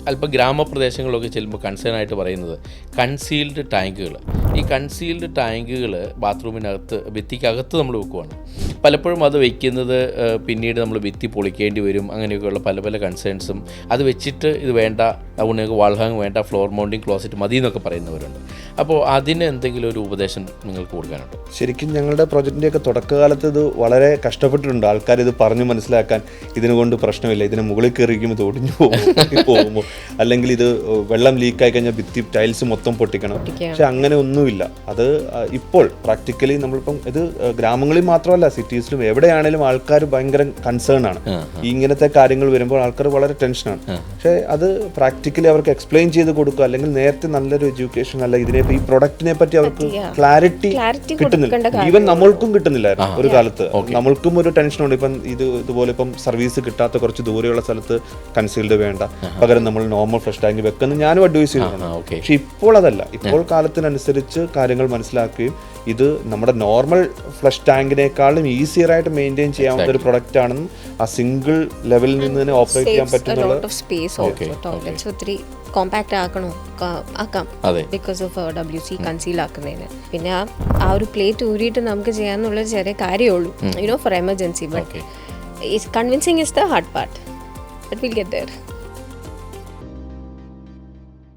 അല്പം ഗ്രാമപ്രദേശങ്ങളിലൊക്കെ ചെല്ലുമ്പോൾ കൺസേൺ ആയിട്ട് പറയുന്നത് കൺസീൽഡ് ടാങ്കുകൾ. ഈ കൺസീൽഡ് ടാങ്കുകൾ ബാത്റൂമിനകത്ത് ഭിത്തിക്കകത്ത് നമ്മൾ വെക്കുവാണ്. പലപ്പോഴും അത് വയ്ക്കുന്നത് പിന്നീട് നമ്മൾ ഭിത്തി പൊളിക്കേണ്ടി വരും. അങ്ങനെയൊക്കെയുള്ള പല പല കൺസേൺസും. അത് വെച്ചിട്ട് ഇത് വേണ്ട, അതുകൊണ്ട് വാൾഹാങ് വേണ്ട, ഫ്ലോർ മൗണ്ടിങ് ക്ലോസറ്റ് മതി എന്നൊക്കെ പറയുന്നവരുണ്ട്. അപ്പോൾ അതിന് എന്തെങ്കിലും ഒരു ഉപദേശം നിങ്ങൾക്ക് കൊടുക്കാനുണ്ടോ? ശരിക്കും ഞങ്ങളുടെ പ്രൊജക്റ്റിൻ്റെയൊക്കെ തുടക്കകാലത്ത് ഇത് വളരെ കഷ്ടപ്പെട്ടിട്ടുണ്ട്. ആൾക്കാർ ഇത് പറഞ്ഞു മനസ്സിലാക്കാൻ, ഇതിനുകൊണ്ട് പ്രശ്നമില്ല, ഇതിന് മുകളിൽ കയറിയിരിക്കുമ്പോൾ ഇത് ഒടിഞ്ഞു പോകുമ്പോൾ, അല്ലെങ്കിൽ ഇത് വെള്ളം ലീക്കായി കഴിഞ്ഞാൽ ഭിത്തി ടൈൽസ് മൊത്തം പൊട്ടിക്കണം. പക്ഷെ അങ്ങനെ ഒന്നുമില്ല. അത് ഇപ്പോൾ പ്രാക്ടിക്കലി നമ്മളിപ്പം ഇത് ഗ്രാമങ്ങളിൽ മാത്രമല്ല, സിറ്റീസിലും എവിടെയാണെങ്കിലും ആൾക്കാർ ഭയങ്കര കൺസേൺ ആണ്. ഇങ്ങനത്തെ കാര്യങ്ങൾ വരുമ്പോൾ ആൾക്കാർ വളരെ ടെൻഷനാണ്. പക്ഷേ അത് പ്രാക്ടിക്കലി അവർക്ക് എക്സ്പ്ലെയിൻ ചെയ്ത് കൊടുക്കുക, അല്ലെങ്കിൽ നേരത്തെ നല്ലൊരു എഡ്യൂക്കേഷൻ, അല്ല ഇതിനെ ഈ പ്രൊഡക്റ്റിനെ പറ്റി അവർക്ക് ക്ലാരിറ്റി കിട്ടുന്നില്ല. ഈവൻ നമ്മൾക്കും കിട്ടുന്നില്ലായിരുന്നു ഒരു കാലത്ത്. നമ്മൾക്കും ഒരു ടെൻഷനുണ്ട്. ഇപ്പം ഇതുപോലെ ഇപ്പം സർവീസ് കിട്ടാത്ത കുറച്ച് ദൂരെയുള്ള സ്ഥലത്ത് കൺസീൽഡ് വേണ്ട, പകരം നമ്മൾ നോർമൽ ഫ്ലഷ് ടാങ്ക് വെക്കുന്ന ഞാനും അഡ്വൈസ് ചെയ്യുന്നുണ്ട്. പക്ഷെ ഇപ്പോൾ അതല്ല. ഇപ്പോൾ കാലത്തിനനുസരിച്ച് കാര്യങ്ങൾ മനസ്സിലാക്കുകയും ഇത് നമ്മുടെ നോർമൽ ഫ്ലഷ് ടാങ്കിനേക്കാളും ഈസിയർ ആയിട്ട് മെയിൻറ്റെയിൻ ചെയ്യാവുന്ന ഒരു പ്രൊഡക്റ്റ് ആണെന്നും ആ സിംഗിൾ ലെവലിൽ നിന്ന് തന്നെ ഓപ്പറേറ്റ് ചെയ്യാൻ പറ്റുന്ന കോമ്പാക്ട് ആക്കാം ബിക്കോസ് ഓഫ് WC കൺസീൽ ആക്കുന്നതിന്. പിന്നെ ആ ഒരു പ്ലേറ്റ് ഊരിയിട്ട് നമുക്ക് ചെയ്യാന്നുള്ള ചെറിയ കാര്യമുള്ളൂ, four emergency. But convincing is the hard part, but will get there.